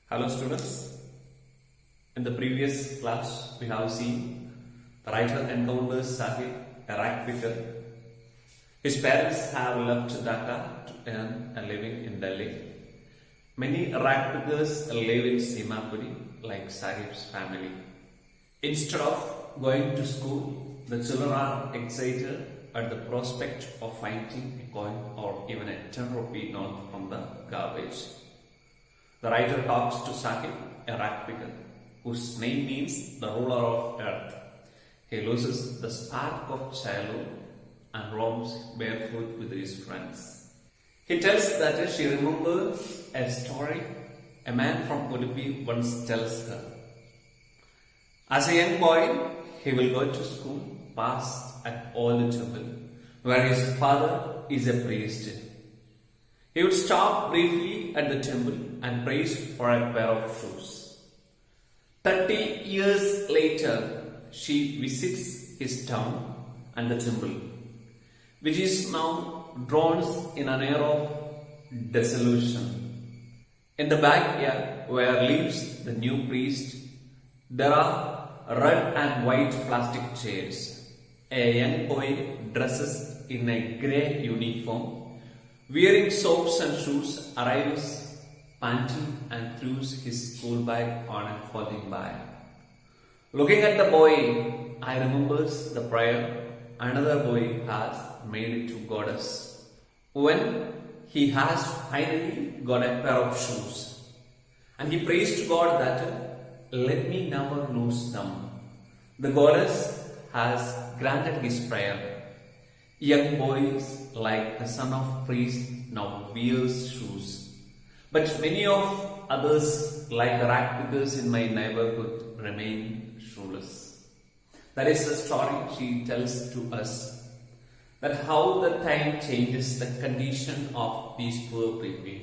Hello students, in the previous class we have seen the writer encounters Sahib, a rag picker. His parents have left Dhaka to earn a living in Delhi. Many rag pickers live in Simapuri like Sahib's family. Instead of going to school, the children are excited at the prospect of finding a coin or even a 10 rupee note from the garbage. The writer talks to Sahib, a rag picker, whose name means the ruler of earth. He loses the spark of childhood and roams barefoot with his friends. He tells that she remembers a story a man from Udupi once tells her. As a young boy, he will go to school past an old temple where his father is a priest. He would stop briefly at the temple and prays for a pair of shoes. 30 years later, she visits his town and the temple, which is now drowned in an air of desolation. In the backyard where lives the new priest, there are red and white plastic chairs. A young boy dresses in a grey uniform, wearing socks and shoes, arrives panting and throws his school bag on a folding bag. Looking at the boy, I remembers the prayer another boy has made it to goddess when he has finally got a pair of shoes. And he prays to God that let me never lose them. The goddess has granted his prayer. Young boys like the son of priest now wears shoes. But many of others like the rag pickers in my neighborhood remain shoeless. That is the story she tells to us. That how the time changes the condition of these poor people.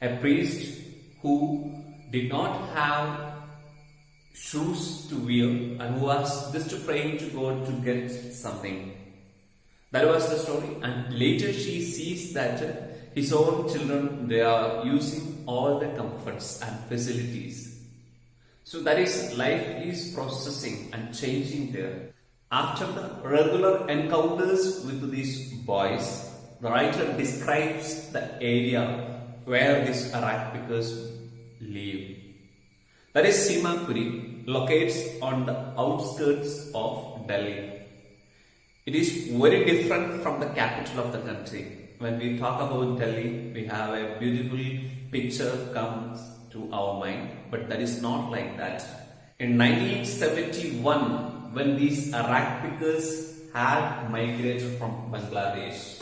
A priest who did not have shoes to wear and who was just praying to God to get something. That was the story, and later she sees that his own children, they are using all the comforts and facilities. So that is, life is processing and changing there. After the regular encounters with these boys, the writer describes the area where these rag pickers live. That is Simapuri, locates on the outskirts of Delhi. It is very different from the capital of the country. When we talk about Delhi, we have a beautiful picture comes to our mind, but that is not like that. In 1971, when these rag pickers had migrated from Bangladesh,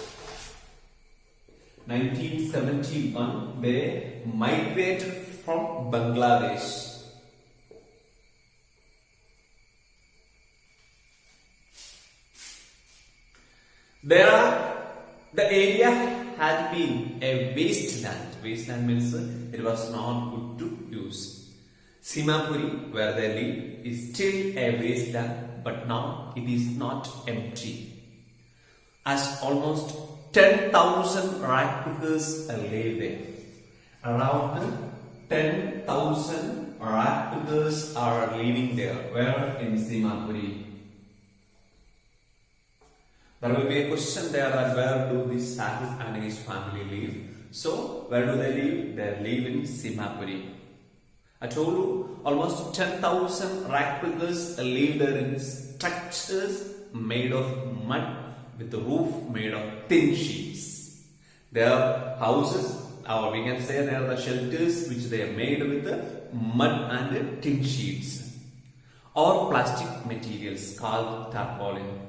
1971, they migrated from Bangladesh. The area had been a wasteland. Wasteland means it was not good to use. Simapuri, where they live, is still a wasteland, but now it is not empty. As almost 10,000 rag pickers live there. Around 10,000 rag pickers are living there. Where? In Simapuri. There will be a question there that where do this Sahib and his family live? So, where do they live? They live in Simapuri. I told you almost 10,000 rag pickers live there in structures made of mud with the roof made of tin sheets. Their houses, or we can say they are the shelters which they are made with the mud and tin sheets or plastic materials called tarpaulin.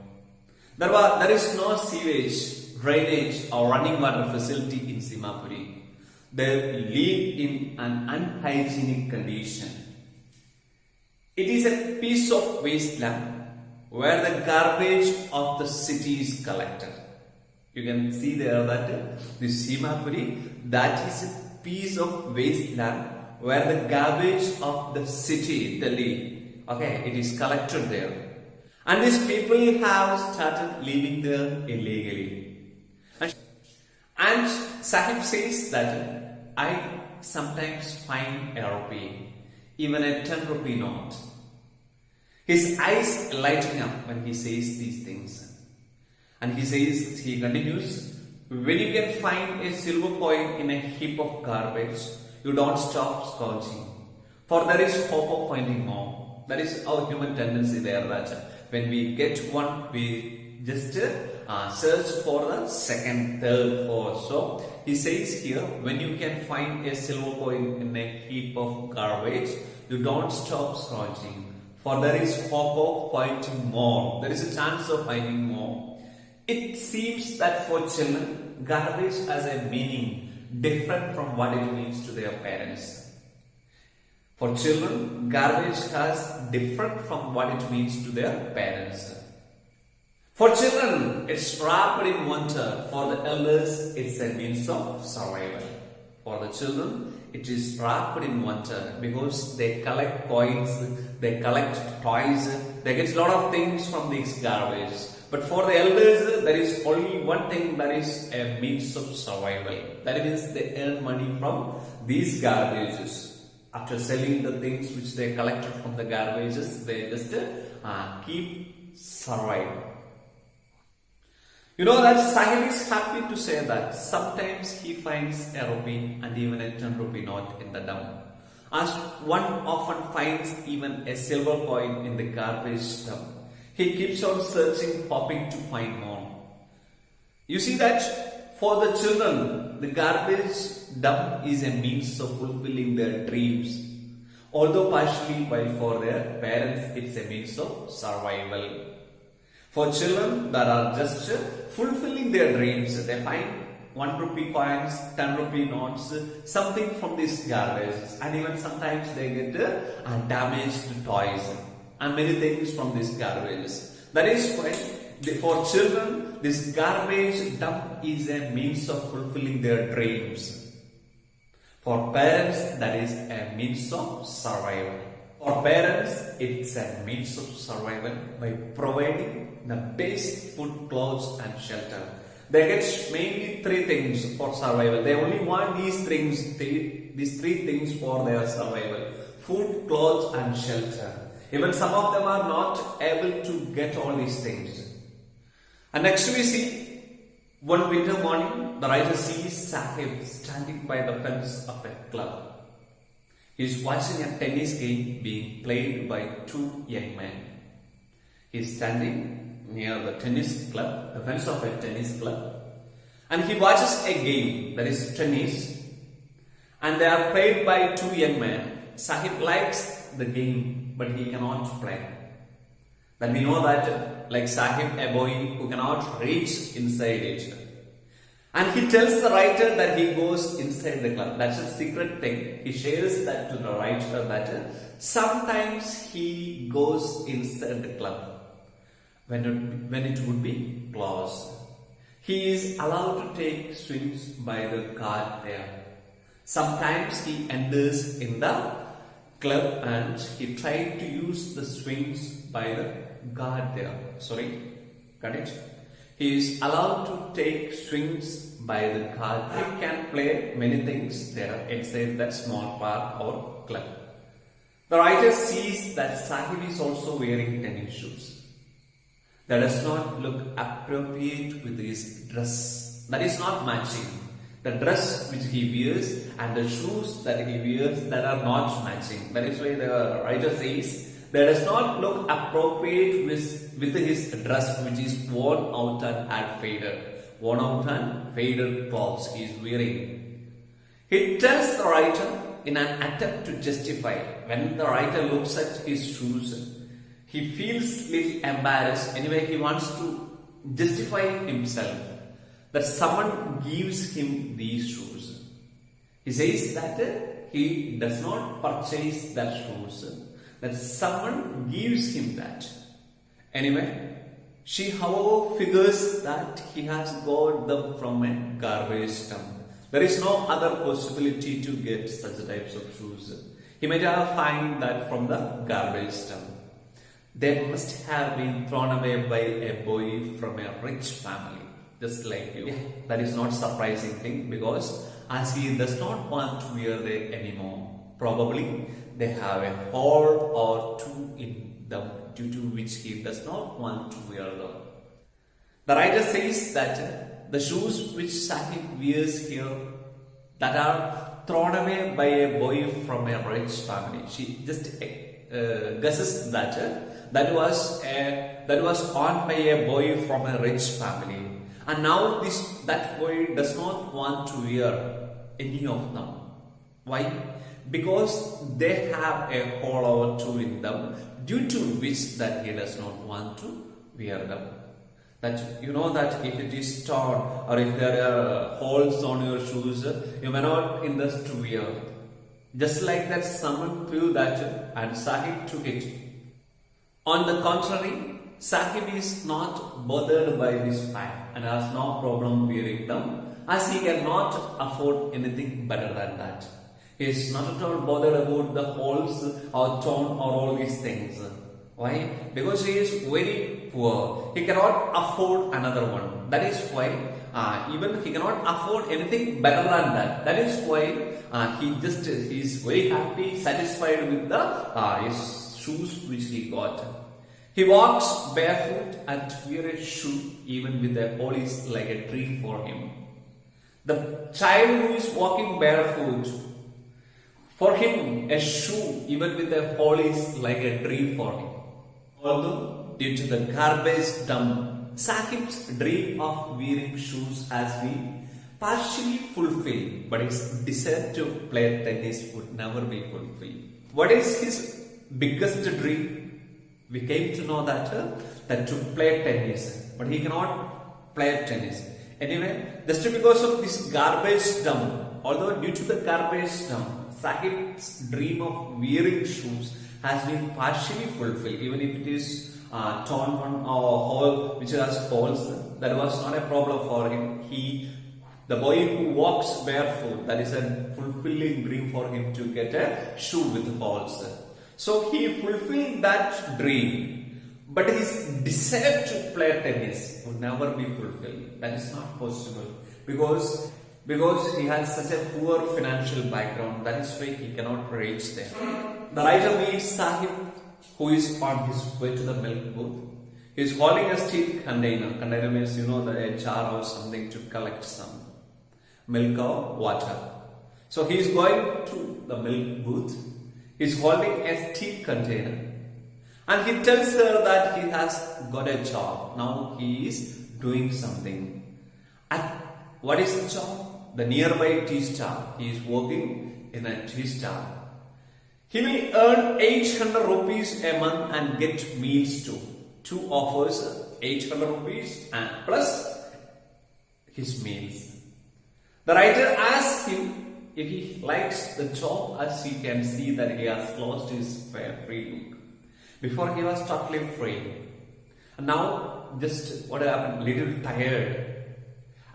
There is no sewage, drainage or running water facility in Simapuri. They live in an unhygienic condition. It is a piece of wasteland where the garbage of the city is collected. You can see there that this Simapuri, that is a piece of wasteland where the garbage of the city, Delhi, it is collected there. And these people have started living there illegally. And Sahib says that I sometimes find a rupee, even a 10 rupee note. His eyes lighting up when he says these things. And he continues, when you can find a silver coin in a heap of garbage, you don't stop searching. For there is hope of finding more. That is our human tendency there, that when we get one, we just search for the second, third, fourth. So he says here, when you can find a silver coin in a heap of garbage, you don't stop searching. For there is hope of finding more. There is a chance of finding more. It seems that for children, garbage has a meaning different from what it means to their parents. For children, garbage has different from what it means to their parents. For children, it's wrapped in wonder. For the elders, it's a means of survival. For the children, it is wrapped in wonder because they collect coins, they collect toys, they get a lot of things from these garbage. But for the elders, there is only one thing, that is a means of survival. That means they earn money from these garbages. After selling the things which they collected from the garbages, they just keep surviving. You know that Sahil is happy to say that sometimes he finds a rupee and even a 10 rupee note in the dump, as one often finds even a silver coin in the garbage dump. He keeps on searching, hoping to find more. You see that for the children, the garbage dump is a means of fulfilling their dreams. Although partially, while for their parents, it's a means of survival. For children that are just fulfilling their dreams, they find 1 rupee coins, 10 rupee notes, something from these garbage, and even sometimes they get damaged toys and many things from these garbages. That is why for children, this garbage dump is a means of fulfilling their dreams. For parents, that is a means of survival. For parents, it's a means of survival by providing the basic food, clothes and shelter. They get mainly 3 things for survival. They only want these three things for their survival: food, clothes and shelter. Even some of them are not able to get all these things. And next we see, one winter morning, the writer sees Sahib standing by the fence of a club. He is watching a tennis game being played by 2 young men. He is standing near the tennis club, the fence of a tennis club, and he watches a game, that is tennis, and they are played by 2 young men. Sahib likes the game, but he cannot play. Then we know that, like Sahib, a boy who cannot reach inside it. And he tells the writer that he goes inside the club. That's a secret thing. He shares that to the writer that sometimes he goes inside the club when it would be closed. He is allowed to take swings by the guard there. Sometimes he enters in the club and he tried to use the swings by the guard there. Got it? He is allowed to take swings by the guard. He can play many things there inside that small park or club. The writer sees that Sahib is also wearing tennis shoes. That does not look appropriate with his dress. That is not matching. The dress which he wears and the shoes that he wears, that are not matching. That is why the writer says that does not look appropriate with his dress which is worn out and had faded. Worn out and faded clothes he is wearing. He tells the writer in an attempt to justify. When the writer looks at his shoes, he feels little embarrassed. Anyway, he wants to justify himself that someone gives him these shoes. He says that he does not purchase that shoes, that someone gives him that. Anyway, she however figures that he has got them from a garbage dump. There is no other possibility to get such types of shoes. He might have found that from the garbage dump. They must have been thrown away by a boy from a rich family, just like you. That is not surprising thing, because as he does not want to wear them anymore. Probably they have a hole or two in them due to which he does not want to wear them. The writer says that the shoes which Sahib wears here that are thrown away by a boy from a rich family. She just guesses that that was owned by a boy from a rich family, and now that boy does not want to wear any of them. Why? Because they have a hole or two in them, due to which that he does not want to wear them. That you know that if it is torn or if there are holes on your shoes, you may not invest to wear. Just like that, someone threw that and Sahib took it. On the contrary, Sahib is not bothered by this fact and has no problem wearing them, as he cannot afford anything better than that. He is not at all bothered about the holes or torn or all these things. Why? Because he is very poor. He cannot afford another one. That is why even he cannot afford anything better than that. That is why he is very happy, satisfied with the his shoes which he got. He walks barefoot and wear a shoe even with a hole is like a dream for him. The child who is walking barefoot, for him a shoe even with a hole is like a dream for him. Although due to the garbage dump, Sahib's dream of wearing shoes has been partially fulfilled, but his desire to play tennis would never be fulfilled. What is his biggest dream? We came to know that to play tennis, but he cannot play tennis. Anyway, just because of this garbage dump, although due to the garbage dump, Sahib's dream of wearing shoes has been partially fulfilled, even if it is torn one or hole which has holes. That was not a problem for him. The boy who walks barefoot, that is a fulfilling dream for him to get a shoe with holes. So he fulfilled that dream, but his desire to play tennis would never be fulfilled. That is not possible because he has such a poor financial background. That is why he cannot reach there. The writer meets Sahib, who is on his way to the milk booth. He is holding a steel container. Container means a jar or something to collect some milk or water. So he is going to the milk booth. He is holding a steel container, and he tells her that he has got a job. Now he is doing something. And what is the job? The nearby tea stall. He is working in a tea stall. He will earn 800 rupees a month and get meals too. Two offers, 800 rupees and plus his meals. The writer asks him if he likes the job, as he can see that he has lost his free look. Before he was totally free. And now just what happened, little tired.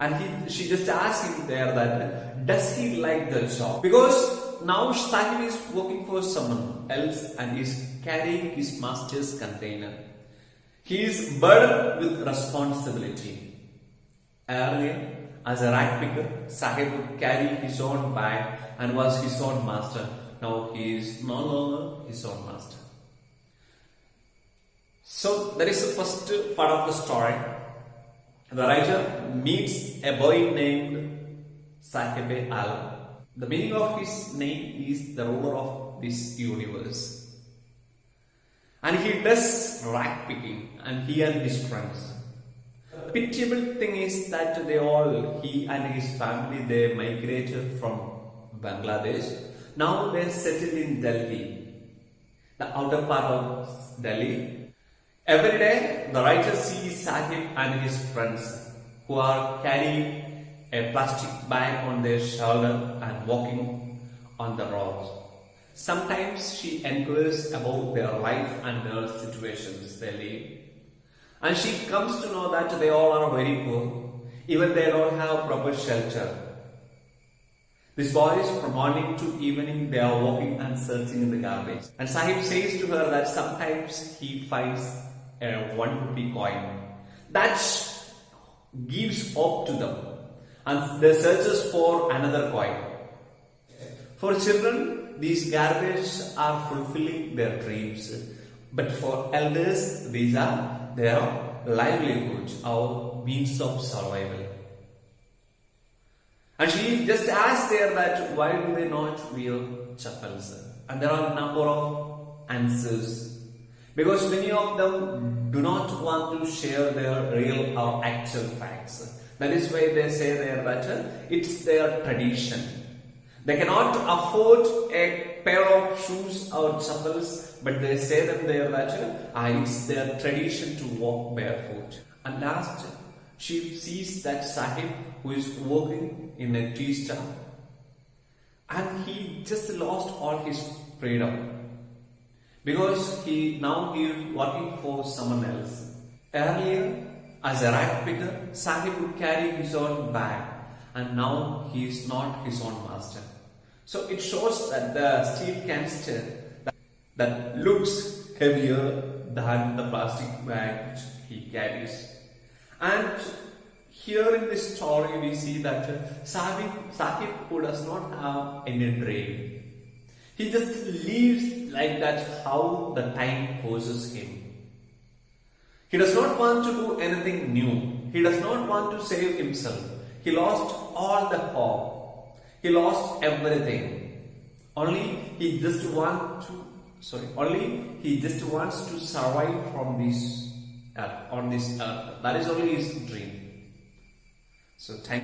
And she just asked him there that does he like the job? Because now Sahib is working for someone else and is carrying his master's container. He is burdened with responsibility. Earlier, as a rag picker, Sahib would carry his own bag and was his own master. Now he is no longer his own master. So that is the first part of the story. The writer meets a boy named Sahib Alam. The meaning of his name is the ruler of this universe. And he does rag picking, and he and his friends. The pitiable thing is that he and his family, they migrated from Bangladesh. Now they settled in Delhi, the outer part of Delhi. Every day, the writer sees Sahib and his friends who are carrying a plastic bag on their shoulder and walking on the road. Sometimes she inquires about their life and their situations they live. And she comes to know that they all are very poor. Even they don't have proper shelter. These boys, from morning to evening, they are walking and searching in the garbage. And Sahib says to her that sometimes he finds a 1 rupee coin. That gives hope to them. and they searches for another coin. For children, these garbage are fulfilling their dreams, but for elders, these are their livelihood, our means of survival. And she just asked there that why do they not wear chappals? And there are a number of answers. Because many of them do not want to share their real or actual facts. That is why they say there that it's their tradition. They cannot afford a pair of shoes or chappals, but they say them there that it's their tradition to walk barefoot. And last, she sees that Sahib who is working in a tea stall, and he just lost all his freedom because he is working for someone else. Earlier, as a rat picker, Sahib would carry his own bag, and now he is not his own master. So it shows that the steel canister that looks heavier than the plastic bag which he carries. And here in this story we see that Sahib who does not have any dream. He just lives like that how the time forces him. He does not want to do anything new. He does not want to save himself. He lost all the hope. He lost everything. Only he just wants to survive from this on this earth. That is only his dream. So thank